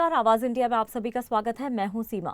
नमस्कार, आवाज इंडिया में आप सभी का स्वागत है। मैं हूं सीमा।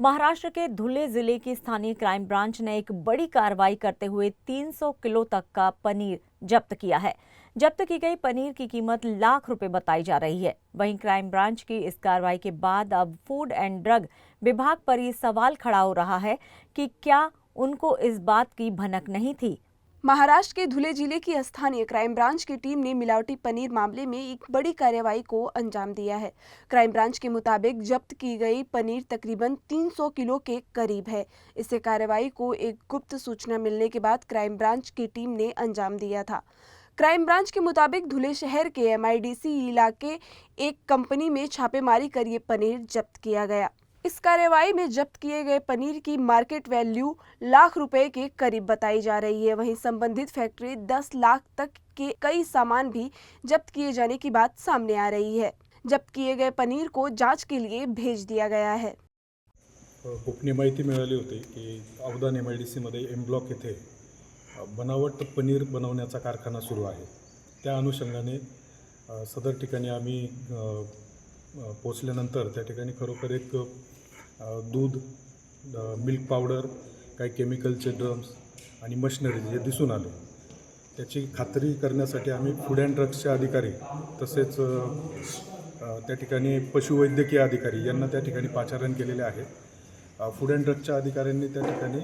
महाराष्ट्र के धुले जिले की स्थानीय क्राइम ब्रांच ने एक बड़ी कार्रवाई करते हुए 300 किलो तक का पनीर जब्त किया है। जब्त की गई पनीर की कीमत लाख रुपए बताई जा रही है। वहीं क्राइम ब्रांच की इस कार्रवाई के बाद अब फूड एंड ड्रग विभाग पर ये सवाल खड़ा हो रहा है कि क्या उनको इस बात की भनक नहीं थी। महाराष्ट्र के धुले जिले की स्थानीय क्राइम ब्रांच की टीम ने मिलावटी पनीर मामले में एक बड़ी कार्रवाई को अंजाम दिया है। क्राइम ब्रांच के मुताबिक जब्त की गई पनीर तकरीबन 300 किलो के करीब है। इसे कार्रवाई को एक गुप्त सूचना मिलने के बाद क्राइम ब्रांच की टीम ने अंजाम दिया था। क्राइम ब्रांच के मुताबिक धुले शहर के MIDC इलाके एक कंपनी में छापेमारी कर ये पनीर जब्त किया गया। इस कार्रवाई में जब्त किए गए पनीर की मार्केट वैल्यू लाख रुपए के करीब बताई जा रही है। वहीं संबंधित फैक्ट्री 10 लाख तक के कई सामान भी जब्त किए जाने की बात सामने आ रही है। जब्त किए गए पनीर को जांच के लिए भेज दिया गया है। गोपनीय माहिती मिळाली होती की अवधान MIDC मध्ये M ब्लॉक येथे बनावट पनीर बनवण्याचा कारखाना सुरू आहे। त्या अनुषंगाने सदर ठिकाणी आम्ही पोहोचल्यानंतर त्या ठिकाणी खरोखर एक दूध, मिल्क पावडर, काही केमिकलचे ड्रम्स आणि मशिनरी जे दिसून आले, त्याची खात्री करण्यासाठी आम्ही फूड अँड ड्रग्सचे अधिकारी तसेच त्या ठिकाणी पशुवैद्यकीय अधिकारी यांना त्या ठिकाणी पाचारण केलेले आहे। फूड अँड ड्रग्सच्या अधिकाऱ्यांनी त्या ठिकाणी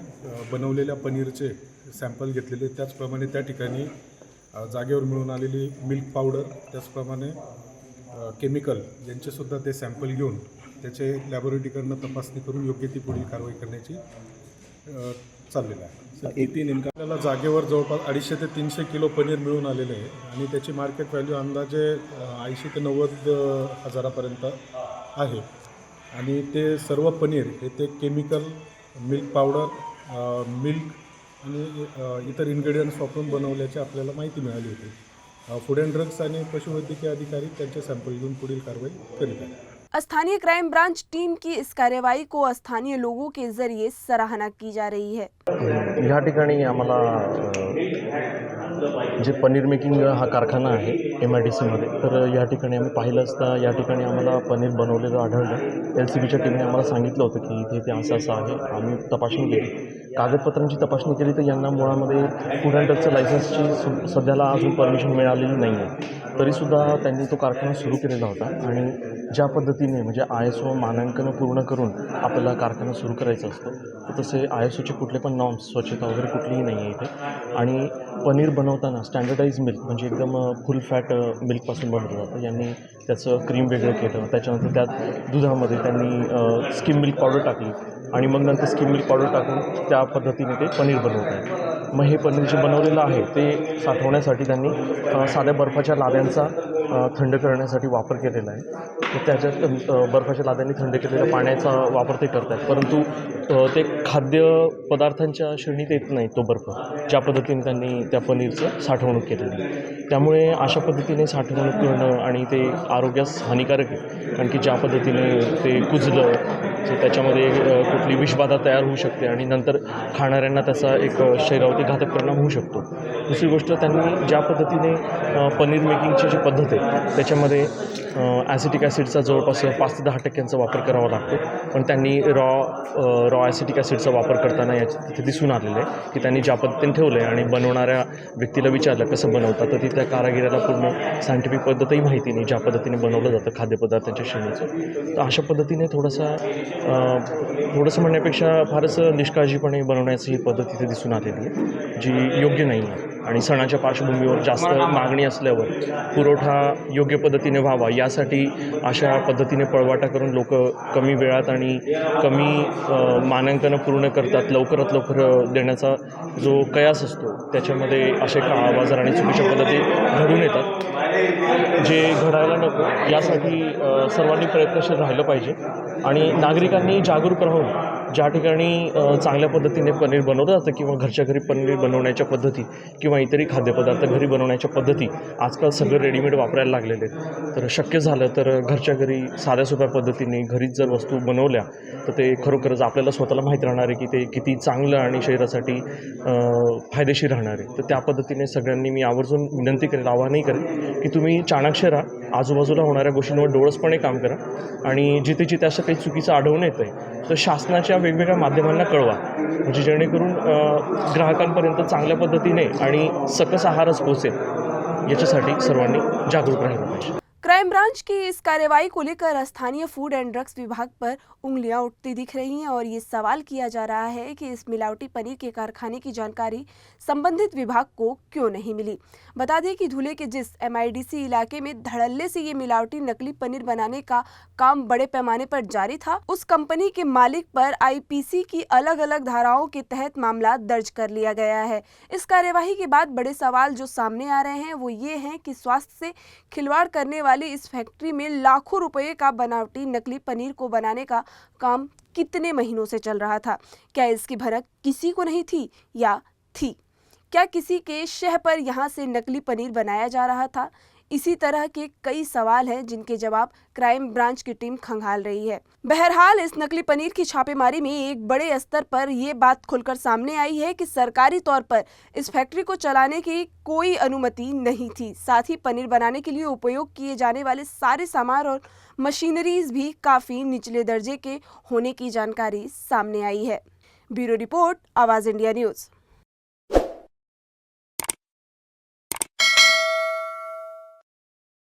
बनवलेल्या पनीरचे सॅम्पल घेतलेले, त्याचप्रमाणे त्या ठिकाणी जागेवर मिळून आलेली मिल्क पावडर, त्याचप्रमाणे केमिकल यांचेसुद्धा ते सॅम्पल घेऊन त्याचे लॅबोरेटरीकडनं तपासणी करून योग्य ती पुढील कारवाई करण्याची चाललेलं आहे। किती नेमकं आपल्याला जागेवर जवळपास 250 ते 300 किलो पनीर मिळून आलेले आहे आणि त्याची मार्केट व्हॅल्यू अंदाजे 80 ते 90 हजारापर्यंत आहे आणि ते सर्व पनीर हे ते केमिकल, मिल्क पावडर, मिल्क आणि इतर इन्ग्रेडियंट्स वापरून बनवल्याची आपल्याला माहिती मिळाली होती। फूड एंड ड्रग्स आणि पशुवैद्यकीय अधिकारी त्यांचे सॅम्पल घेऊन पुढील कारवाई करीत आहेत। स्थानीय क्राइम ब्रांच टीम की इस कार्रवाई को स्थानीय लोगों के जरिए सराहना की जा रही है। या ठिकाणी आम्हाला जे पनीर मेकिंग हा कारखाना आहे MIDC मध्ये, तर या ठिकाणी आम्ही पाहिलं असता या ठिकाणी आम्हाला पनीर बनवलेलं आढळलं। LCBच्या टीमने आम्हाला सांगितलं होतं की इथे असं आहे। आम्ही तपासणी केली, कागदपत्रांची तपासणी केली, तर यांना मुळामध्ये फूड अँड ड्रगचं लायसन्सची सध्याला अजून परमिशन मिळालेली नाही आहे। तरीसुद्धा त्यांनी तो कारखाना सुरू केलेला होता आणि ज्या पद्धतीने म्हणजे ISO मानांकन पूर्ण करून आपल्याला कारखाना सुरू करायचा असतो, तर तसे ISOचे कुठले पण नॉर्म्स, स्वच्छता वगैरे कुठलीही नाही आहे इथे। आणि पनीर बनवताना स्टँडर्डाइज मिल्क म्हणजे एकदम फुल फॅट मिल्कपासून बनवलं जातं। यांनी त्याचं क्रीम वेगळं केलं, त्याच्यानंतर त्यात दुधामध्ये त्यांनी स्किम मिल्क पावडर टाकली आणि मग नंतर स्किम मिल्क पावडर टाकून त्या पद्धतीने ते पनीर बनवत आहे। मग हे पनीर जे बनवलेलं आहे ते साठवण्यासाठी त्यांनी साध्या बर्फाच्या लाद्यांचा थंड करण्यासाठी वापर केलेला आहे। तर त्याच्यात बर्फाच्या लाद्यांनी थंड केलेल्या पाण्याचा वापर ते करत आहेत, परंतु ते खाद्य पदार्थांच्या श्रेणीत येत नाही तो बर्फ, ज्या पद्धतीने त्यांनी त्या पनीरचं साठवणूक केलेली आहे। त्यामुळे अशा पद्धतीने साठवणूक करणं आणि ते आरोग्यास हानिकारक आहे, कारण की ज्या पद्धतीने ते कुजलं तर त्याच्यामध्ये कुठली विषबाधा तयार होऊ शकते आणि नंतर खाणाऱ्यांना त्याचा एक शरीरावरती घातक परिणाम होऊ शकतो। दुसरी गोष्ट, त्यांनी ज्या पद्धतीने पनीर मेकिंगची जी पद्धत आहे त्याच्यामध्ये ॲसिटिक ॲसिडचा जवळपास 5 ते 10% वापर करावा लागतो, पण त्यांनी रॉ ॲसिटिक ॲसिडचा वापर करताना तिथे दिसून आलेलं आहे की त्यांनी ज्या पद्धतीने ठेवलं आहे आणि बनवणाऱ्या व्यक्तीला विचारलं कसं बनवतात, तर तिथल्या कारागिराला पूर्ण सायंटिफिक पद्धतही माहिती नाही ज्या पद्धतीने बनवलं जातं खाद्यपदार्थांच्या श्रेणीचं। तर अशा पद्धतीने थोडंसं म्हणण्यापेक्षा फारच निष्काळजीपणे बनवण्याची ही पद्धत तिथे दिसून आलेली आहे, जी योग्य नाही आहे। आणि सणाच्या पार्श्वभूमीवर जास्त मागणी असल्यावर पुरवठा योग्य पद्धतीने व्हावा यासाठी अशा पद्धतीने पळवाटा करून लोक कमी वेळात आणि कमी मानांकनं पूर्ण करतात, लवकरात लवकर देण्याचा जो कयास असतो त्याच्यामध्ये असे काळाबाजार आणि चुकीच्या पद्धती घडून येतात, जे घडायला नको। यासाठी सर्वांनी प्रयत्नशील राहिलं पाहिजे आणि नागरिकांनी जागरूक राहून ज्या ठिकाणी चांगल्या पद्धतीने पनीर बनवलं जातं किंवा घरच्या घरी पनीर बनवण्याच्या पद्धती किंवा इतरही खाद्यपदार्थ घरी बनवण्याच्या पद्धती आजकाल सगळं रेडीमेड वापरायला लागलेले आहेत. तर शक्य झालं तर घरच्या घरी साध्या सोप्या पद्धतीने घरीच जर वस्तू बनवल्या तर ते खरोखरच आपल्याला स्वतःला माहीत राहणार आहे की ते किती चांगलं आणि शरीरासाठी फायदेशीर राहणार आहे. तर त्या पद्धतीने सगळ्यांनी मी आवर्जून विनंती करेन, आवाहनही करेन की तुम्ही चाणाक्ष राहा, आजूबाजूला होणाऱ्या गोष्टींवर डोळसपणे काम करा आणि जिथे जिथे असं काही चुकीचं आढळून येतं आहे तर शासनाच्या वेगवेगळ्या माध्यमांना कळवा, म्हणजे जेणेकरून ग्राहकांपर्यंत चांगल्या पद्धतीने आणि सकस आहारच पोहोचेल, याच्यासाठी सर्वांनी जागरूक राहिलं पाहिजे. क्राइम ब्रांच की इस कार्रवाई को लेकर स्थानीय फूड एंड ड्रग्स विभाग पर उंगलियां उठती दिख रही हैं और ये सवाल किया जा रहा है कि इस मिलावटी पनीर के कारखाने की जानकारी संबंधित विभाग को क्यों नहीं मिली। बता दें कि धुले के जिस MIDC इलाके में धड़ल्ले से ये मिलावटी नकली पनीर बनाने का काम बड़े पैमाने पर जारी था, उस कंपनी के मालिक पर IPC की अलग अलग धाराओं के तहत मामला दर्ज कर लिया गया है। इस कार्यवाही के बाद बड़े सवाल जो सामने आ रहे हैं वो ये हैं कि स्वास्थ्य से खिलवाड़ करने वाली इस फैक्ट्री में लाखों रुपए का बनावटी नकली पनीर को बनाने का काम कितने महीनों से चल रहा था। क्या इसकी भनक किसी को नहीं थी या थी? क्या किसी के शह पर यहाँ से नकली पनीर बनाया जा रहा था? इसी तरह के कई सवाल हैं जिनके जवाब क्राइम ब्रांच की टीम खंगाल रही है। बहरहाल इस नकली पनीर की छापेमारी में एक बड़े स्तर पर ये बात खुलकर सामने आई है कि सरकारी तौर पर इस फैक्ट्री को चलाने की कोई अनुमति नहीं थी। साथ ही पनीर बनाने के लिए उपयोग किए जाने वाले सारे सामान और मशीनरीज भी काफ़ी निचले दर्जे के होने की जानकारी सामने आई है। ब्यूरो रिपोर्ट, आवाज़ इंडिया न्यूज़।